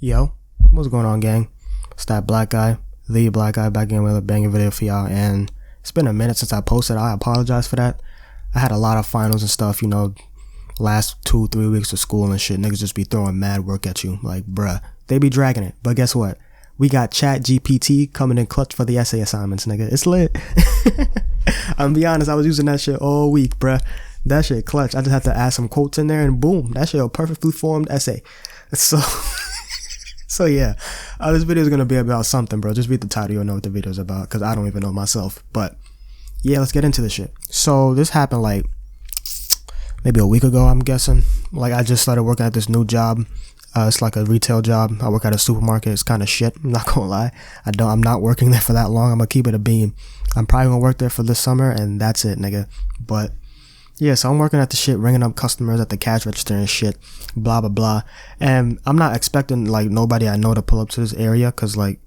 Yo, what's going on, gang? It's that black guy, the black guy, back in with a banging video for y'all. And it's been a minute since I posted. I apologize for that. I had a lot of finals and stuff, last 2-3 weeks of school and shit. Niggas just be throwing mad work at you. Like, bruh, they be dragging it. But guess what? We got Chat GPT coming in clutch for the essay assignments, nigga. It's lit. I'm gonna be honest, I was using that shit all week, bruh. That shit clutch. I just had to add some quotes in there and boom, that shit a perfectly formed essay. So yeah, this video is gonna be about something, bro. Just read the title, you'll know what the video is about, because I don't even know myself. But yeah, let's get into this shit. So this happened like maybe a week ago, I'm guessing. Like, I just started working at this new job. It's like a retail job. I work at a supermarket. It's kind of shit, I'm not gonna lie. I'm not working there for that long. I'm gonna keep it a beam. I'm probably gonna work there for this summer and that's it, nigga. But yeah, so I'm working at the shit, ringing up customers at the cash register and shit, blah blah blah. And I'm not expecting like nobody I know to pull up to this area, cause like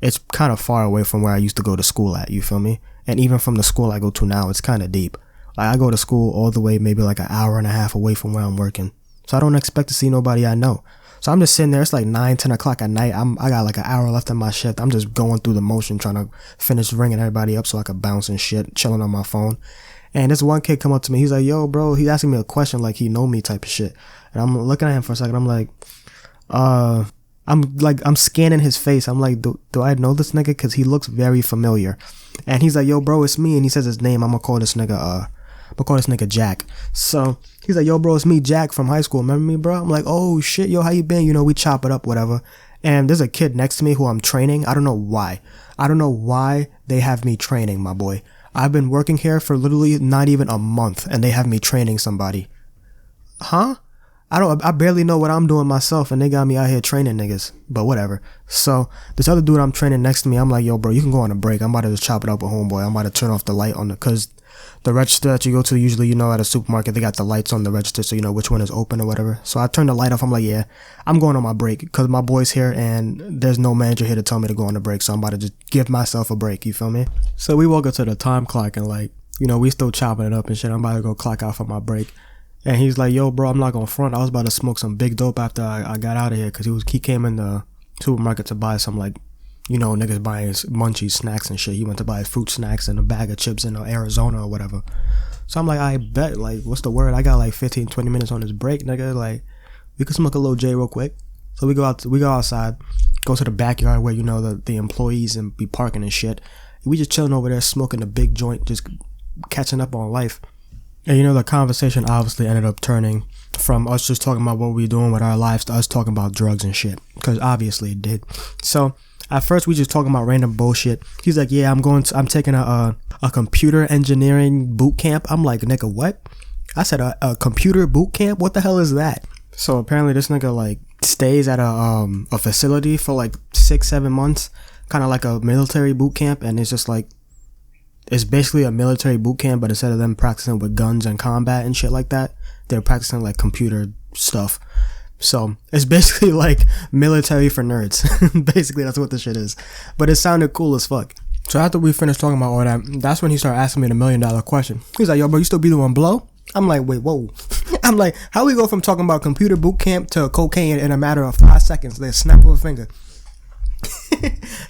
it's kind of far away from where I used to go to school at, you feel me? And even from the school I go to now, it's kind of deep. Like, I go to school all the way maybe like an hour and a half away from where I'm working, so I don't expect to see nobody I know. So I'm just sitting there. It's like 9-10 o'clock at night. I got like an hour left in my shift. I'm just going through the motion, trying to finish ringing everybody up so I could bounce and shit, chilling on my phone. And this one kid come up to me. He's like, yo, bro, he's asking me a question like he know me type of shit. And I'm looking at him for a second. I'm like, I'm scanning his face. I'm like, do I know this nigga? Cause he looks very familiar. And he's like, yo, bro, it's me. And he says his name. I'm gonna call this nigga, Jack. So he's like, yo, bro, it's me, Jack, from high school. Remember me, bro? I'm like, oh shit, yo, how you been? We chop it up, whatever. And there's a kid next to me who I'm training. I don't know why. They have me training, my boy. I've been working here for literally not even a month and they have me training somebody. Huh? I barely know what I'm doing myself and they got me out here training niggas, but whatever. So this other dude I'm training next to me, I'm like, yo, bro, you can go on a break. I'm about to just chop it up with homeboy. I'm about to turn off the light cause the register that you go to, usually, at a supermarket, they got the lights on the register so you know which one is open or whatever. So I turned the light off. I'm like, yeah, I'm going on my break because my boy's here and there's no manager here to tell me to go on a break. So I'm about to just give myself a break, you feel me? So we walk up to the time clock and we still chopping it up and shit. I'm about to go clock out for my break. And he's like, yo, bro, I'm not gonna front. I was about to smoke some big dope after I got out of here because he came in the supermarket to buy some niggas buying munchies, snacks and shit. He went to buy fruit snacks and a bag of chips in Arizona or whatever. So I'm like, I bet, what's the word? I got 15-20 minutes on this break, nigga. We could smoke a little J real quick. So we go outside, go to the backyard where, the employees and be parking and shit. We just chilling over there, smoking a big joint, just catching up on life. And the conversation obviously ended up turning from us just talking about what we doing with our lives to us talking about drugs and shit. Because obviously it did. So at first we just talking about random bullshit. He's like, yeah, I'm taking a computer engineering boot camp. I'm like, nigga, what? I said a computer boot camp? What the hell is that? So apparently this nigga stays at a facility for 6-7 months, kind of like a military boot camp, and it's just it's basically a military boot camp, but instead of them practicing with guns and combat and shit like that, they're practicing computer stuff. So it's basically military for nerds. Basically, that's what this shit is. But it sounded cool as fuck. So after we finished talking about all that, that's when he started asking me the $1 million question. He's like, yo, bro, you still be doing blow? I'm like, wait, whoa. I'm like, how we go from talking about computer boot camp to cocaine in a matter of 5 seconds? They snap of a finger.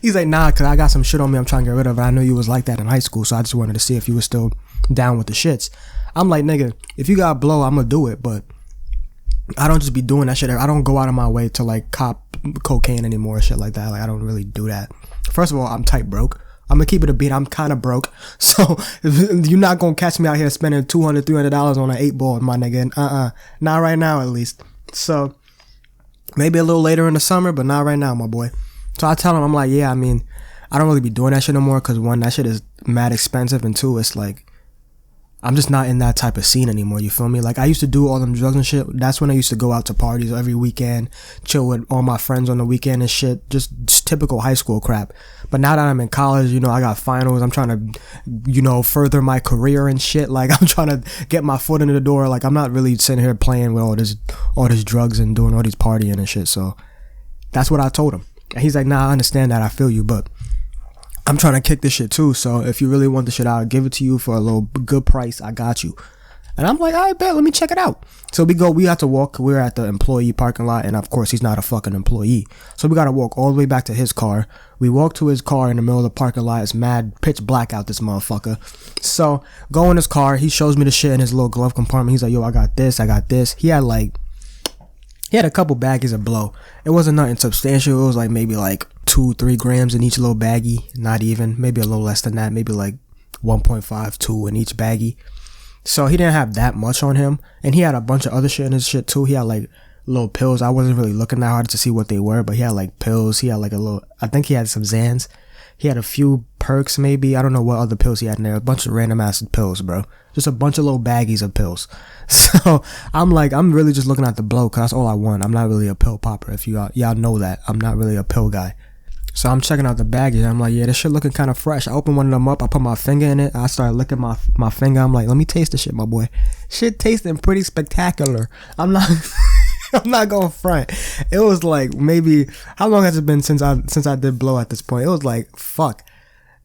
He's like, nah, cause I got some shit on me I'm trying to get rid of. I know you was like that in high school, so I just wanted to see if you were still down with the shits. I'm like, nigga, if you got blow, I'm gonna do it, but I don't just be doing that shit. I don't go out of my way to cop cocaine anymore, shit like that. I don't really do that. First of all, I'm tight broke. I'm gonna keep it a beat. I'm kind of broke, so you're not gonna catch me out here spending $200-$300 on an 8-ball, my nigga. Not right now, at least. So maybe a little later in the summer, but not right now, my boy. So I tell him, I'm like, yeah, I mean, I don't really be doing that shit no more because one, that shit is mad expensive, and two, it's I'm just not in that type of scene anymore, you feel me? I used to do all them drugs and shit. That's when I used to go out to parties every weekend, chill with all my friends on the weekend and shit, just typical high school crap. But now that I'm in college, I got finals, I'm trying to, further my career and shit. I'm trying to get my foot in the door. I'm not really sitting here playing with all this drugs and doing all these partying and shit. So that's what I told him. And he's like, nah, I understand that, I feel you, but I'm trying to kick this shit too. So if you really want the shit, I'll give it to you for a little good price. I got you. And I'm like, I bet, let me check it out. So we have to walk. We're at the employee parking lot, and of course he's not a fucking employee. So we gotta walk all the way back to his car. We walk to his car in the middle of the parking lot. It's mad pitch black out, this motherfucker. So go in his car. He shows me the shit in his little glove compartment. He's like, yo, I got this. He had a couple baggies of blow. It wasn't nothing substantial. It was like maybe like 2-3 grams in each little baggie. Not even. Maybe a little less than that. Maybe like 1.5, 2 in each baggie. So he didn't have that much on him. And he had a bunch of other shit in his shit too. He had like little pills. I wasn't really looking that hard to see what they were, but he had like pills. He had like I think he had some Xans. He had a few perks maybe. I don't know what other pills he had in there. A bunch of random ass pills, bro. Just a bunch of little baggies of pills. So I'm really just looking at the blow, cause that's all I want. I'm not really a pill popper. If y'all know that, I'm not really a pill guy. So I'm checking out the baggies. I'm like, yeah, this shit looking kind of fresh. I open one of them up. I put my finger in it. I started licking my finger. I'm like, let me taste the shit, my boy. Shit tasting pretty spectacular. I'm not going front. It was like maybe, how long has it been since I did blow at this point? It was like, fuck.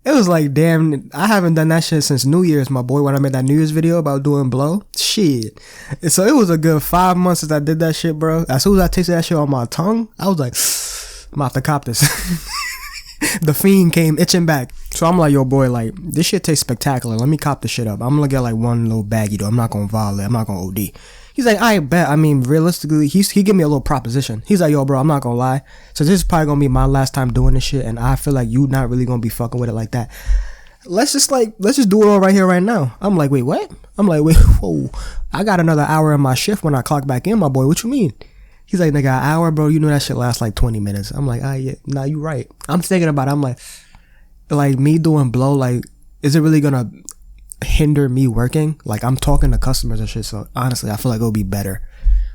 It was like, damn, I haven't done that shit since New Year's, my boy, when I made that New Year's video about doing blow. Shit. So it was a good 5 months since I did that shit, bro. As soon as I tasted that shit on my tongue, I was like, I'm about to cop this. The fiend came itching back. So I'm like, yo, boy, like, this shit tastes spectacular. Let me cop this shit up. I'm gonna get like one little baggie, though. I'm not gonna violate. I'm not gonna OD. He's like, I bet. I mean, realistically, he give me a little proposition. He's like, yo, bro, I'm not gonna lie. So this is probably gonna be my last time doing this shit, and I feel like you not really gonna be fucking with it like that. Let's just do it all right here, right now. I'm like, wait, what? I'm like, wait, whoa. I got another hour in my shift when I clock back in, my boy. What you mean? He's like, nigga, an hour, bro. You know that shit lasts like 20 minutes. I'm like, yeah, nah, you right. I'm thinking about it. I'm like me doing blow, like, is it really gonna hinder me working? Like, I'm talking to customers and shit, so honestly I feel like it'll be better.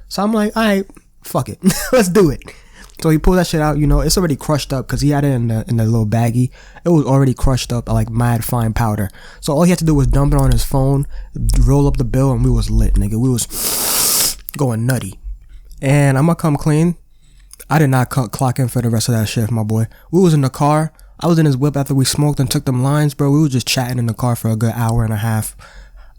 So I'm like, alright, fuck it. Let's do it. So he pulled that shit out. You know, it's already crushed up because he had it in the little baggie. It was already crushed up like mad fine powder. So all he had to do was dump it on his phone, roll up the bill, and we was lit, nigga. We was going nutty. And I'm gonna come clean, I did not clock in for the rest of that shift, my boy. We was in the car. I was in his whip after we smoked and took them lines, bro. We was just chatting in the car for a good hour and a half.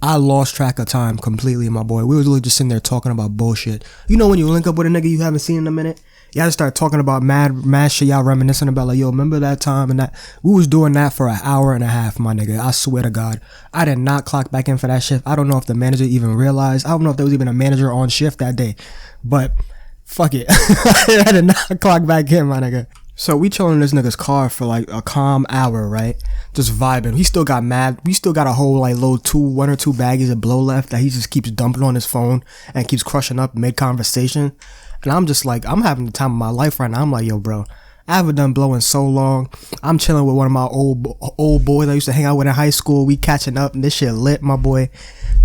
I lost track of time completely, my boy. We was really just sitting there talking about bullshit. You know when you link up with a nigga you haven't seen in a minute? Y'all just start talking about mad shit. Y'all reminiscing about like, yo, remember that time and that? We was doing that for an hour and a half, my nigga. I swear to God. I did not clock back in for that shift. I don't know if the manager even realized. I don't know if there was even a manager on shift that day. But fuck it. I did not clock back in, my nigga. So we chilling in this nigga's car for like a calm hour, right? Just vibing. He still got mad. We still got a whole like little 1 or 2 baggies of blow left that he just keeps dumping on his phone and keeps crushing up mid-conversation. And I'm just like, I'm having the time of my life right now. I'm like, yo, bro, I haven't done blow in so long. I'm chilling with one of my old boys I used to hang out with in high school. We catching up and this shit lit, my boy.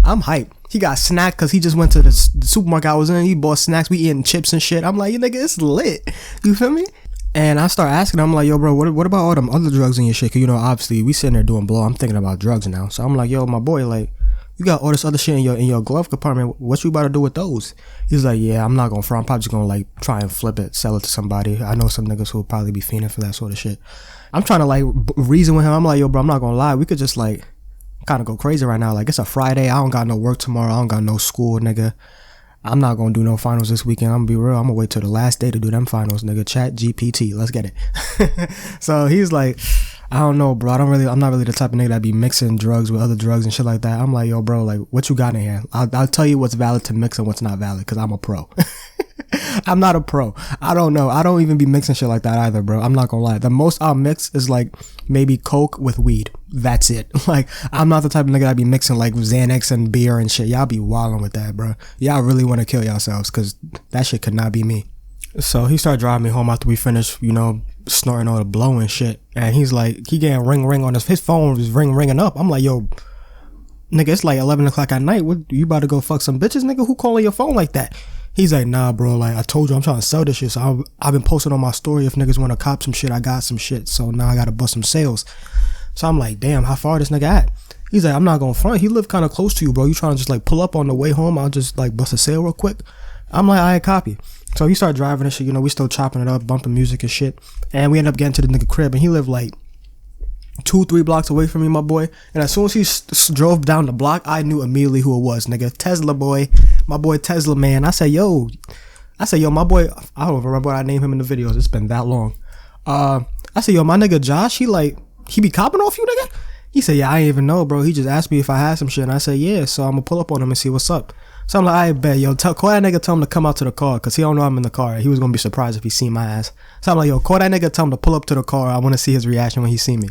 I'm hyped. He got snack because he just went to the supermarket I was in. He bought snacks. We eating chips and shit. I'm like, you nigga, it's lit. You feel me? And I start asking him, I'm like, yo, bro, what about all them other drugs in your shit? Cause you know, obviously we sitting there doing blow. I'm thinking about drugs now. So I'm like, yo, my boy, like, you got all this other shit in your glove compartment. What you about to do with those? He's like, yeah, I'm not gonna front. I'm probably just gonna like try and flip it, sell it to somebody. I know some niggas who will probably be fiending for that sort of shit. I'm trying to like reason with him. I'm like, yo, bro, I'm not gonna lie. We could just like kind of go crazy right now. Like, it's a Friday. I don't got no work tomorrow. I don't got no school, nigga. I'm not gonna do no finals this weekend. I'm gonna be real. I'm gonna wait till the last day to do them finals, nigga. Chat GPT. Let's get it. So he's like, I don't know, bro. I'm not really the type of nigga that be mixing drugs with other drugs and shit like that. I'm like, yo, bro, like, what you got in here? I'll tell you what's valid to mix and what's not valid, because I'm a pro. I'm not a pro. I don't know. I don't even be mixing shit like that either, bro. I'm not gonna lie. The most I'll mix is like maybe Coke with weed. That's it. Like, I'm not the type of nigga that be mixing like Xanax and beer and shit. Y'all be wilding with that, bro. Y'all really want to kill yourselves, because that shit could not be me. So he started driving me home after we finished, you know, snorting all the blow and shit. And he's like, he getting ring on his phone was ringing up. I'm like, yo, nigga, it's like 11 o'clock at night. What, you about to go fuck some bitches, nigga? Who calling your phone like that? He's like, nah, bro, like, I told you I'm trying to sell this shit. So I've been posting on my story. If niggas want to cop some shit, I got some shit. So now I got to bust some sales. So I'm like, damn, how far this nigga at? He's like, I'm not going to front. He live kind of close to you, bro. You trying to just like pull up on the way home? I'll just like bust a sale real quick. I'm like, I copy. So he started driving and shit. You know, we still chopping it up, bumping music and shit. And we ended up getting to the nigga crib. And he lived like 2-3 blocks away from me, my boy. And as soon as he drove down the block, I knew immediately who it was, nigga. Tesla boy, my boy Tesla man. I said, yo, my boy. I don't remember what I named him in the videos. It's been that long. I said, yo, my nigga Josh, he be copping off you, nigga? He said, yeah, I ain't even know, bro. He just asked me if I had some shit. And I said, yeah. So I'm gonna pull up on him and see what's up. So I'm like, I bet, yo, call that nigga, tell him to come out to the car, because he don't know I'm in the car. He was going to be surprised if he seen my ass. So I'm like, yo, call that nigga, tell him to pull up to the car. I want to see his reaction when he see me.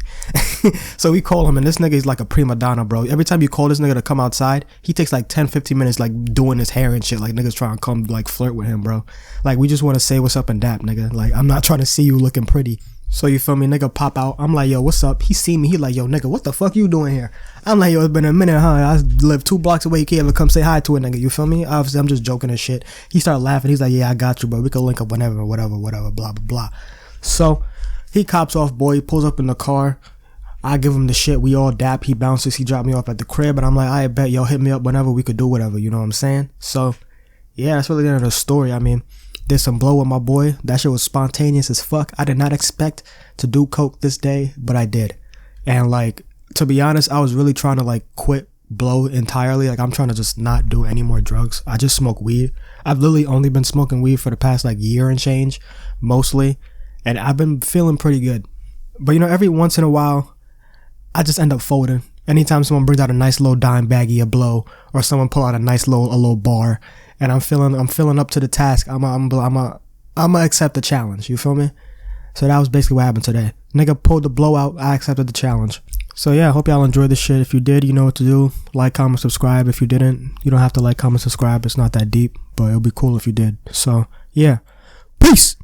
So we call him, and this nigga is like a prima donna, bro. Every time you call this nigga to come outside, he takes like 10-15 minutes, like, doing his hair and shit. Like, niggas trying to come, like, flirt with him, bro. Like, we just want to say what's up and dap, nigga. Like, I'm not trying to see you looking pretty. So you feel me, nigga pop out. I'm like, yo, what's up? He see me. He like, yo, nigga, what the fuck you doing here? I'm like, yo, it's been a minute, huh? I live 2 blocks away. You can't even come say hi to a nigga. You feel me? Obviously, I'm just joking and shit. He started laughing. He's like, yeah, I got you, bro. We can link up whenever, whatever, blah, blah, blah. So he cops off, boy. He pulls up in the car. I give him the shit. We all dap. He bounces. He dropped me off at the crib. And I'm like, I bet, yo, hit me up whenever. We could do whatever. You know what I'm saying? So, yeah, that's really the end of the story. I mean, did some blow with my boy. That shit was spontaneous as fuck. I did not expect to do coke this day, but I did. And like, to be honest, I was really trying to like quit blow entirely. Like, I'm trying to just not do any more drugs. I just smoke weed. I've literally only been smoking weed for the past like year and change, mostly. And I've been feeling pretty good. But you know, every once in a while, I just end up folding. Anytime someone brings out a nice little dime baggie of blow, or someone pull out a nice little bar, and I'm feeling up to the task, I'ma accept the challenge. You feel me? So that was basically what happened today. Nigga pulled the blowout. I accepted the challenge. So yeah, I hope y'all enjoyed this shit. If you did, you know what to do. Like, comment, subscribe. If you didn't, you don't have to like, comment, subscribe. It's not that deep, but it'll be cool if you did. So yeah, peace.